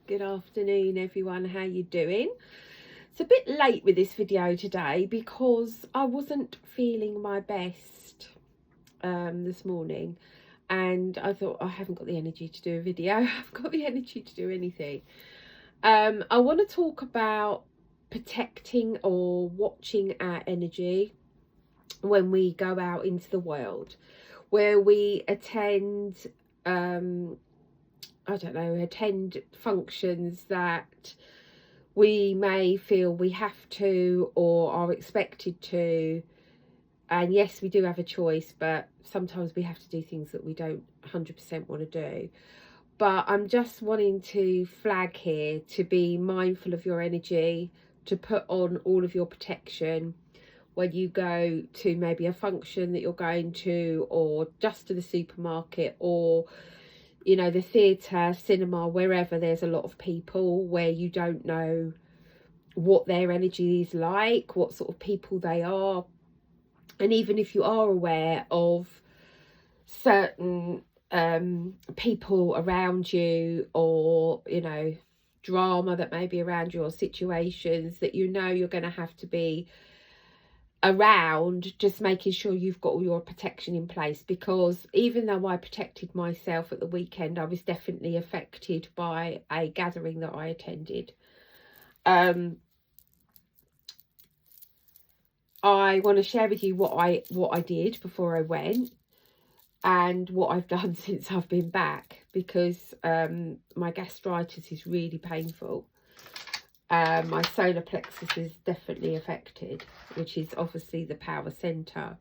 Good afternoon, everyone. How you doing? It's a bit late with this video today because I wasn't feeling my best this morning, and I thought I haven't got the energy to do a video. I've got the energy to do anything. I want to talk about protecting or watching our energy when we go out into the world, where we attend attend functions that we may feel we have to or are expected to. And yes, we do have a choice, but sometimes we have to do things that we don't 100% want to do. But I'm just wanting to flag here to be mindful of your energy, to put on all of your protection when you go to maybe a function that you're going to, or just to the supermarket, or the theatre, cinema, wherever there's a lot of people, where you don't know what their energy is like, what sort of people they are. And even if you are aware of certain people around you, or drama that may be around you, or situations that you're going to have to be around, just making sure you've got all your protection in place. Because even though I protected myself at the weekend, I was definitely affected by a gathering that I attended. I want to share with you what I did before I went, and what I've done since I've been back, because my gastritis is really painful. My solar plexus is definitely affected, which is obviously the power center.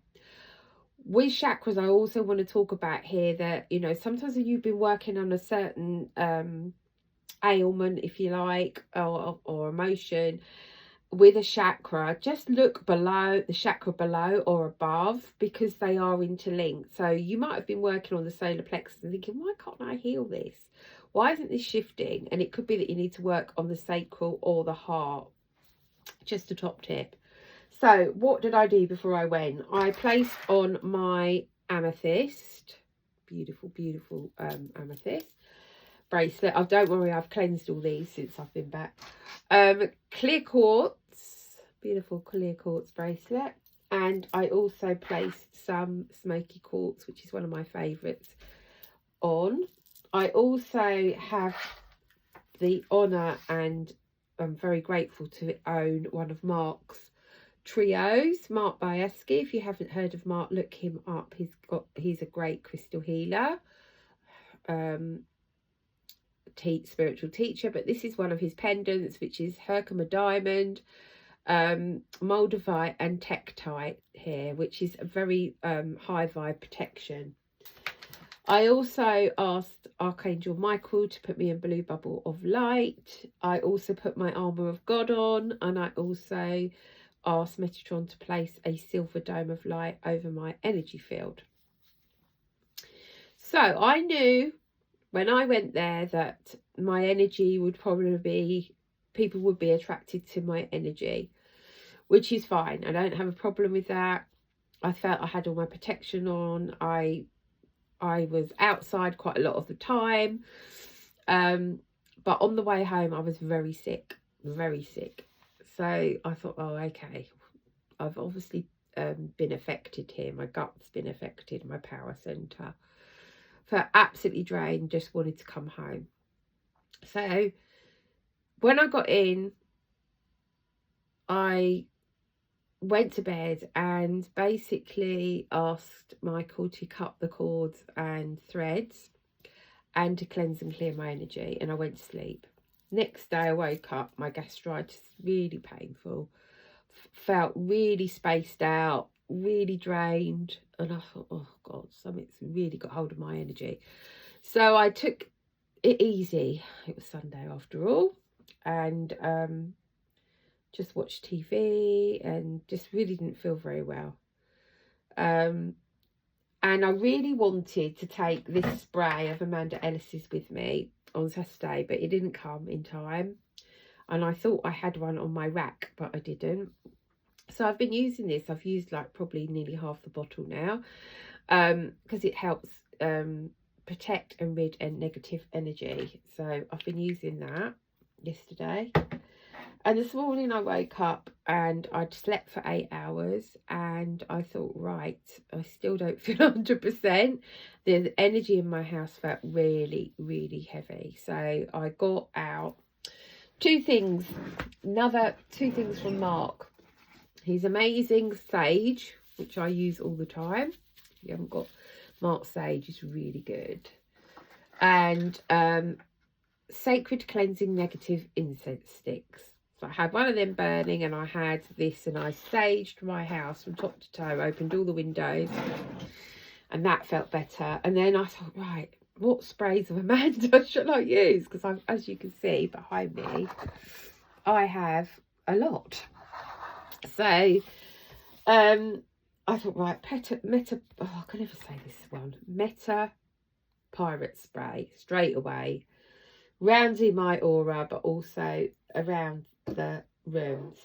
With chakras, I also want to talk about here that, sometimes if you've been working on a certain ailment, if you like, or emotion with a chakra, just look below the chakra, below or above, because they are interlinked. So you might have been working on the solar plexus and thinking, why can't I heal this? Why isn't this shifting? And it could be that you need to work on the sacral or the heart. Just a top tip. So what did I do before I went? I placed on my amethyst, beautiful amethyst bracelet. Oh, don't worry, I've cleansed all these since I've been back. Clear quartz, beautiful clear quartz bracelet. And I also placed some smoky quartz, which is one of my favourites, on. I also have the honour, and I'm very grateful to own, one of Mark's trios, Mark Bieski. If you haven't heard of Mark, look him up. He's a great crystal healer, spiritual teacher. But this is one of his pendants, which is Herkimer diamond, moldavite and tektite here, which is a very high vibe protection. I also asked Archangel Michael to put me a blue bubble of light. I also put my armour of God on, and I also asked Metatron to place a silver dome of light over my energy field. So I knew when I went there that my energy would probably be, people would be attracted to my energy, which is fine. I don't have a problem with that. I felt I had all my protection on. I was outside quite a lot of the time. But on the way home, I was very sick. So I thought, oh, okay, I've obviously been affected here. My gut's been affected, my power centre. Felt absolutely drained, just wanted to come home. So when I got in, I went to bed and basically asked Michael to cut the cords and threads and to cleanse and clear my energy, and I went to sleep. Next day I woke up, my gastritis really painful, felt really spaced out, really drained, and I thought, oh God, something's really got hold of my energy. So I took it easy. It was Sunday after all, and just watched TV and just really didn't feel very well. And I really wanted to take this spray of Amanda Ellis's with me on Saturday, but it didn't come in time. And I thought I had one on my rack, but I didn't. So I've been using this. I've used like probably nearly half the bottle now, because it helps protect and rid and negative energy. So I've been using that yesterday. And this morning I woke up and I'd slept for 8 hours and I thought, right, I still don't feel 100%. The energy in my house felt really, really heavy. So I got out two things from Mark. His amazing sage, which I use all the time. If you haven't got Mark sage, is really good. And sacred cleansing negative incense sticks. So I had one of them burning and I had this, and I saged my house from top to toe, opened all the windows, and that felt better. And then I thought, right, what sprays of Amanda should I use? Because as you can see behind me, I have a lot. So I thought, right, I can never say this one, Meta Pirate Spray, straight away, rounding my aura, but also around the rooms.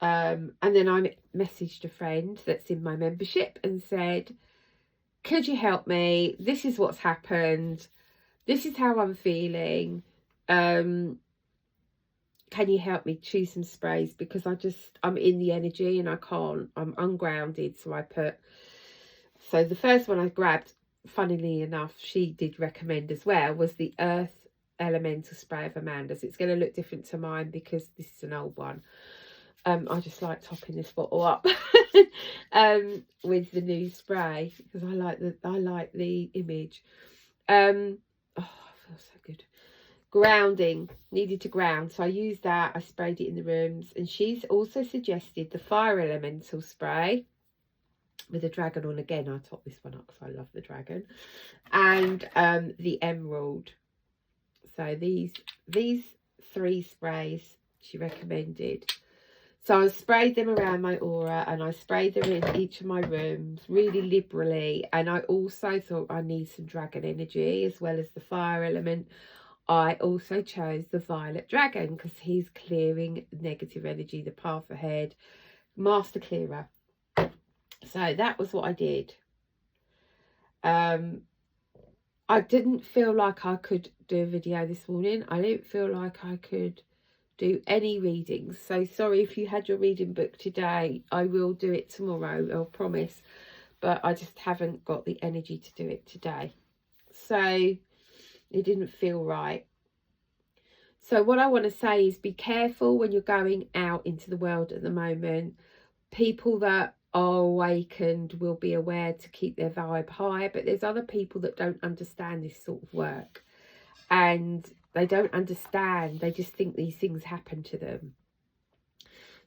And then I messaged a friend that's in my membership and said, could you help me? This is what's happened. This is how I'm feeling. Can you help me choose some sprays? Because I'm in the energy and I can't, I'm ungrounded. So the first one I grabbed, funnily enough, she did recommend as well, was the Earth Elemental Spray of Amanda's. It's going to look different to mine because this is an old one. I just like topping this bottle up with the new spray because I like the image. Oh, I feel so good. Grounding, needed to ground, so I used that. I sprayed it in the rooms, and she's also suggested the Fire Elemental Spray with a dragon on. Again, I top this one up because I love the dragon, and the Emerald. So these 3 sprays she recommended. So I sprayed them around my aura, and I sprayed them in each of my rooms really liberally. And I also thought I need some dragon energy as well as the fire element. I also chose the Violet Dragon because he's clearing negative energy, the path ahead, master clearer. So that was what I did. I didn't feel like I could do a video this morning. I didn't feel like I could do any readings. So sorry if you had your reading book today. I will do it tomorrow, I'll promise. But I just haven't got the energy to do it today. So it didn't feel right. So what I want to say is be careful when you're going out into the world at the moment. People that are awakened will be aware to keep their vibe high, but there's other people that don't understand this sort of work, and they don't understand. They just think these things happen to them.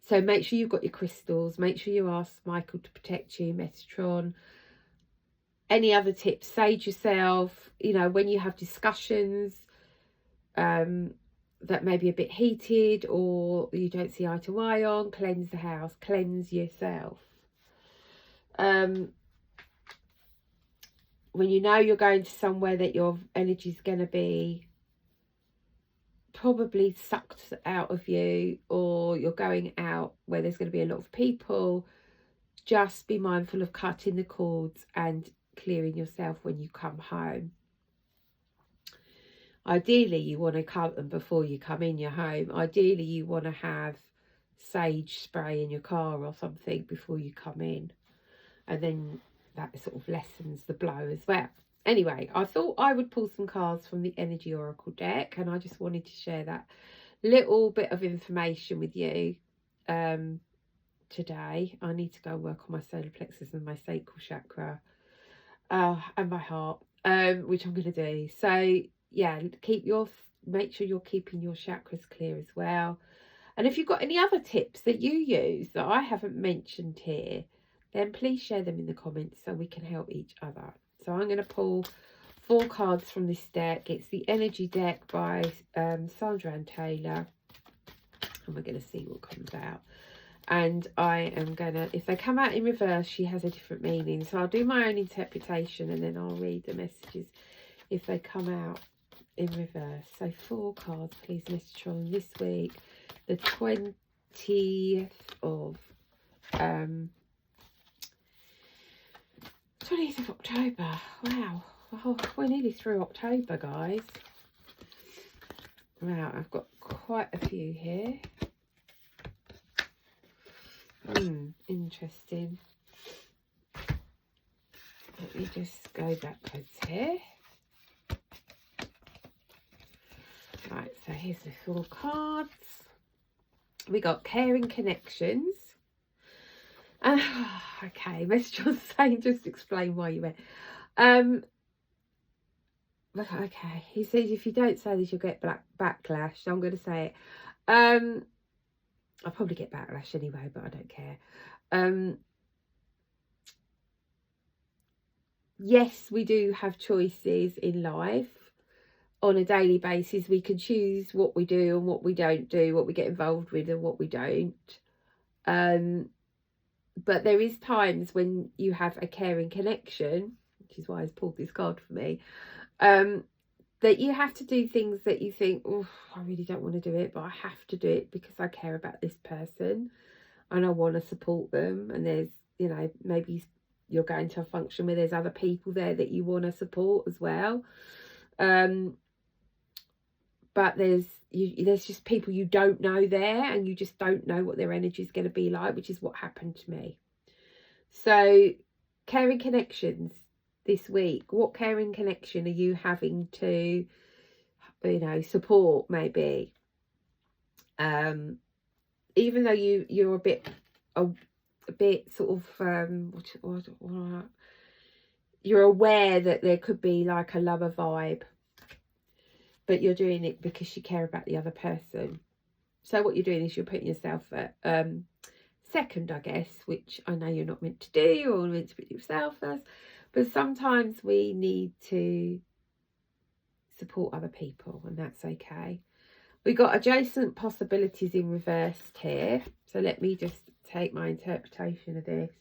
So make sure you've got your crystals. Make sure you ask Michael to protect you, Metatron. Any other tips? Sage yourself. You know, when you have discussions that may be a bit heated or you don't see eye to eye on, cleanse the house, cleanse yourself. When you know you're going to somewhere that your energy is going to be probably sucked out of you, or you're going out where there's going to be a lot of people, just be mindful of cutting the cords and clearing yourself when you come home. Ideally, you want to cut them before you come in your home. Ideally, you want to have sage spray in your car or something before you come in. And then that sort of lessens the blow as well. Anyway, I thought I would pull some cards from the Energy Oracle deck. And I just wanted to share that little bit of information with you today. I need to go work on my solar plexus and my sacral chakra and my heart, which I'm going to do. So yeah, make sure you're keeping your chakras clear as well. And if you've got any other tips that you use that I haven't mentioned here, then please share them in the comments so we can help each other. So I'm going to pull 4 cards from this deck. It's the Energy deck by Sandra Ann Taylor, and we're going to see what comes out. And I am going to, if they come out in reverse, she has a different meaning. So I'll do my own interpretation and then I'll read the messages if they come out in reverse. So 4 cards, please, Metatron, this week, the 20th of 20th of October. Wow, Oh, we're nearly through October, guys. Wow, I've got quite a few here. Interesting. Let me just go backwards here. Right, so here's the 4 cards. We got caring connections. Okay, message on saying just explain why you went. Okay, he says if you don't say this, you'll get backlash. So I'm going to say it. I'll probably get backlash anyway, but I don't care. Yes, we do have choices in life. On a daily basis, we can choose what we do and what we don't do, what we get involved with and what we don't. But there is times when you have a caring connection, which is why I've pulled this card for me, that you have to do things that you think, oh, I really don't want to do it, but I have to do it because I care about this person and I want to support them. And there's, you know, maybe you're going to a function where there's other people there that you want to support as well. But there's just people you don't know there, and you just don't know what their energy is going to be like, which is what happened to me. So caring connections this week. What caring connection are you having to, you know, support maybe? Even though you're a bit sort of you're aware that there could be like a lover vibe, but you're doing it because you care about the other person. So what you're doing is you're putting yourself at second, I guess, which I know you're not meant to do. You're meant to put yourself first. But sometimes we need to support other people, and that's okay. We got adjacent possibilities in reversed here. So let me just take my interpretation of this.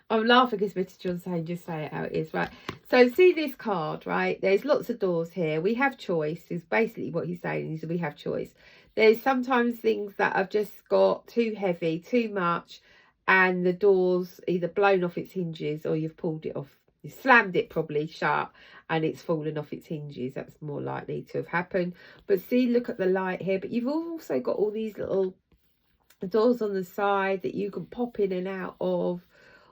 I'm laughing because Mr. John saying just say it how it is, right? So see this card, right? There's lots of doors here. We have choice is basically what he's saying, is we have choice. There's sometimes things that have just got too heavy, too much, and the door's either blown off its hinges or you've pulled it off. You slammed it probably shut and it's fallen off its hinges. That's more likely to have happened. But see, look at the light here. But you've also got all these little doors on the side that you can pop in and out of.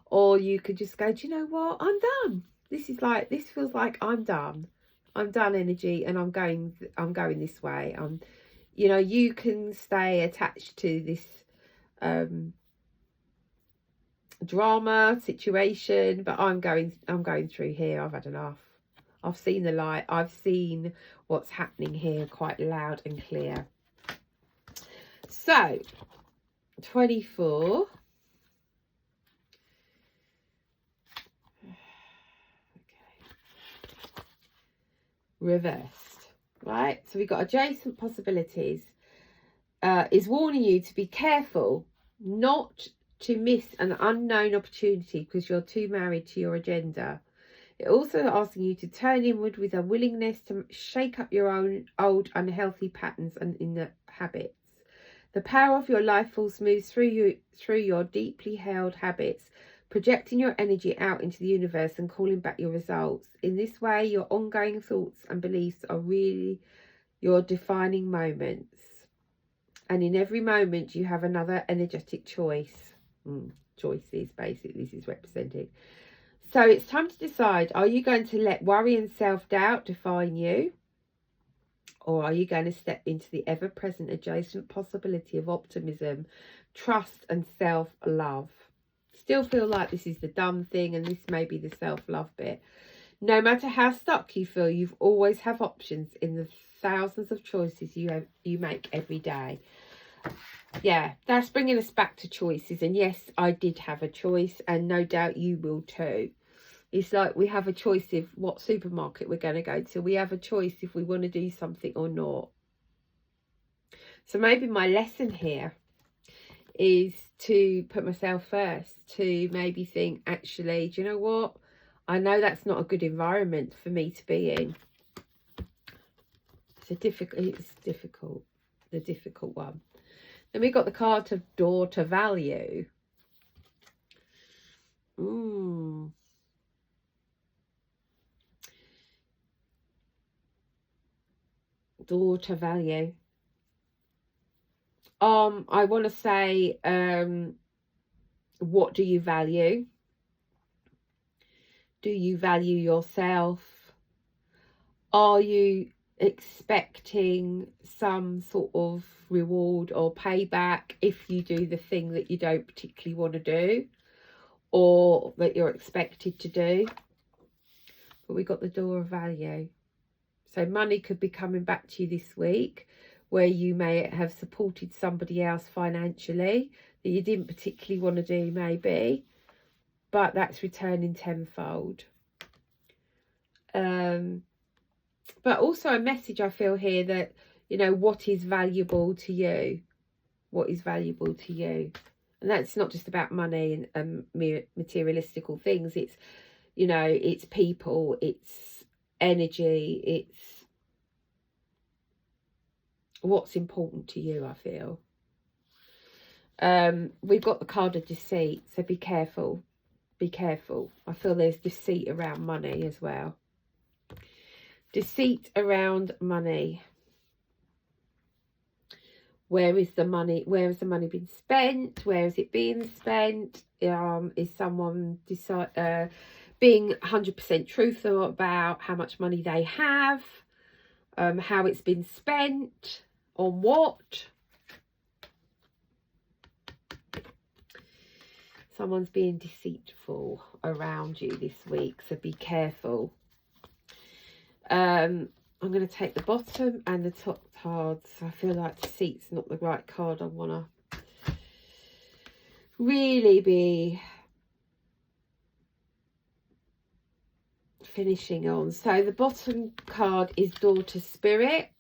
Or you could just go, do you know what? I'm done. This feels like I'm done. I'm done energy, and I'm going this way. You know, you can stay attached to this drama situation, but I'm going through here. I've had enough. I've seen the light. I've seen what's happening here quite loud and clear. So 24. Reversed, right? So we've got adjacent possibilities. Is warning you to be careful not to miss an unknown opportunity because you're too married to your agenda. It also asking you to turn inward with a willingness to shake up your own old unhealthy patterns and inner habits. The power of your life force moves through your deeply held habits, projecting your energy out into the universe and calling back your results. In this way, your ongoing thoughts and beliefs are really your defining moments. And in every moment, you have another energetic choice. Choices, basically, this is represented. So it's time to decide, are you going to let worry and self-doubt define you? Or are you going to step into the ever-present adjacent possibility of optimism, trust and self-love? Still feel like this is the dumb thing and this may be the self-love bit. No matter how stuck you feel, you've always have options in the thousands of choices you make every day. Yeah, that's bringing us back to choices. And yes, I did have a choice, and no doubt you will too. It's like we have a choice of what supermarket we're going to go to. We have a choice if we want to do something or not. So maybe my lesson here is to put myself first, to maybe think, actually, do you know what? I know that's not a good environment for me to be in. It's difficult, the difficult one. Then we got the card of daughter value. Daughter value. I want to say, what do you value? Do you value yourself? Are you expecting some sort of reward or payback if you do the thing that you don't particularly want to do, or that you're expected to do? But we got the door of value. So money could be coming back to you this week, where you may have supported somebody else financially that you didn't particularly want to do, maybe, but that's returning tenfold. But also a message I feel here that, you know, what is valuable to you? What is valuable to you? And that's not just about money and materialistical things. It's, you know, it's people, it's energy, it's what's important to you, I feel. We've got the card of deceit, so be careful. Be careful. I feel there's deceit around money as well. Deceit around money. Where is the money? Where has the money been spent? Where is it being spent? Is someone being 100% truthful about how much money they have? How it's been spent? On what? Someone's being deceitful around you this week, so be careful. I'm going to take the bottom and the top cards. I feel like deceit's not the right card I want to really be finishing on. So the bottom card is Daughter Spirit.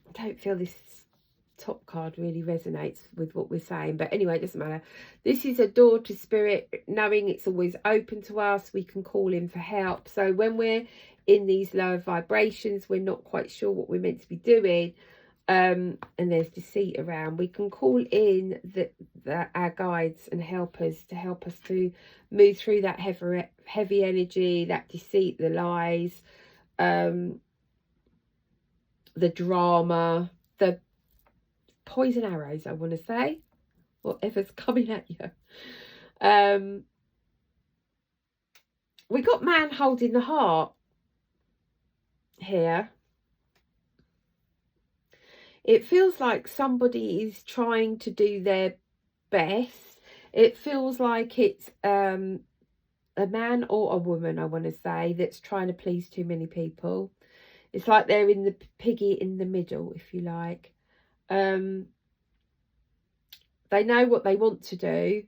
I don't feel this top card really resonates with what we're saying, but anyway, it doesn't matter. This is a Daughter Spirit, knowing it's always open to us. We can call in for help. So when we're in these lower vibrations, we're not quite sure what we're meant to be doing, and there's deceit around, we can call in our guides and helpers to help us to move through that heavy energy, that deceit, the lies, the drama, the poison arrows, I want to say, whatever's coming at you. We got man holding the heart here. It feels like somebody is trying to do their best. It feels like it's a man or a woman, I want to say, that's trying to please too many people. It's like they're in the piggy in the middle, if you like. They know what they want to do,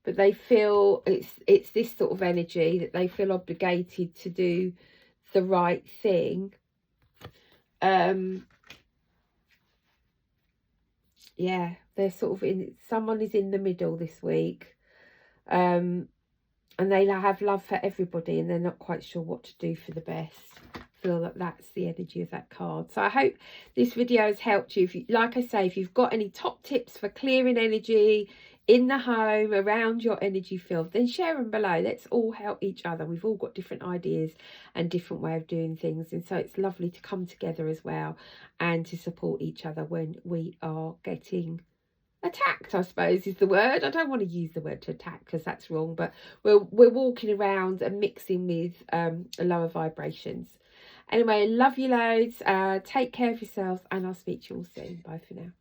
but they feel it's this sort of energy that they feel obligated to do the right thing. Yeah, they're sort of someone is in the middle this week, and they have love for everybody, and they're not quite sure what to do for the best. I feel that that's the energy of that card. So I hope this video has helped you. If you, like I say, if you've got any top tips for clearing energy in the home, around your energy field, then share them below. Let's all help each other. We've all got different ideas and different way of doing things, and so it's lovely to come together as well and to support each other when we are getting attacked, I suppose is the word. I don't want to use the word to attack because that's wrong, but we're walking around and mixing with lower vibrations. Anyway, love you loads. Take care of yourselves, and I'll speak to you all soon. Bye for now.